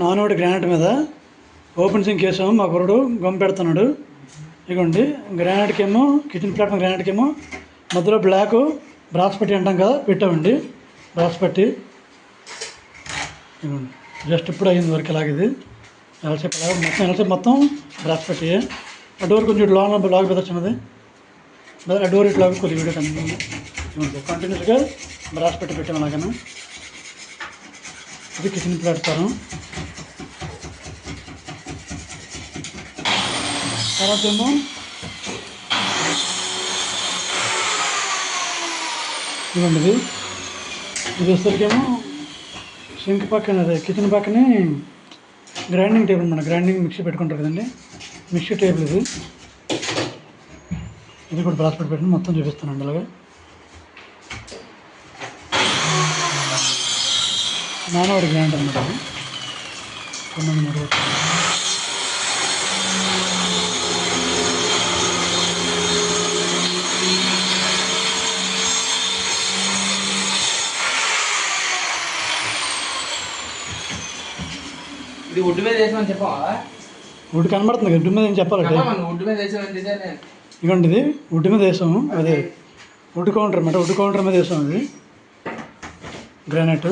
నానోడి granite మీద open sync వేసాము. మా కుర్రుడు గమ్ పెడుతున్నాడు. ఇదిగోండి గ్రానైట్కి ఏమో కిచెన్ ప్లాట్ఫామ్ గ్రానైట్కి ఏమో మధ్యలో బ్లాక్ బ్రాస్ పట్టి అంటాం కదా పెట్టామండి. బ్రాస్ పట్టి ఇదిగోండి జస్ట్ ఇప్పుడు అయింది వర్క్ ఇలాగ. ఎలసేపు మొత్తం బ్రాస్ పట్టి. ఆ డోర్ కొంచెం ఇటు లోన బ్లాక్ పెద్దచ్చినది. ఆ డోర్ ఇట్లా కొద్దిగా వీడియో కనిపిస్తుంది. కంటిన్యూస్గా బ్రాస్ పట్టి పెట్టాము అలాగనే. ఇది కిచెన్ ప్లాట్ఫారం. తర్వాత ఏమో ఇవ్వండి ఇది వచ్చేసరికేమో సింక్ పక్కన అదే కిచెన్ పక్కనే గ్రైండింగ్ టేబుల్, మన గ్రైండింగ్ మిక్సీ పెట్టుకుంటారు కదండి, మిక్సీ టేబుల్ ఇది కూడా బ్రాస్ పెట్టి పెట్టి మొత్తం చూపిస్తానండి. అలాగే నానోడి గ్రైండర్ అనమాట. కొన్ని ఇది వుడ్ మీద వేసామని చెప్పావా? వుడ్ కనబడుతుంది కదా, వుడ్ మీద ఏం చెప్పాలంటే వుడ్ మీద వేసామని ఇవ్వండి. ఇది వుడ్ మీద వేసాము. అదే వుడ్ కౌంటర్ అనమాట. వుడ్ కౌంటర్ మీద వేసాము. అది గ్రానైట్.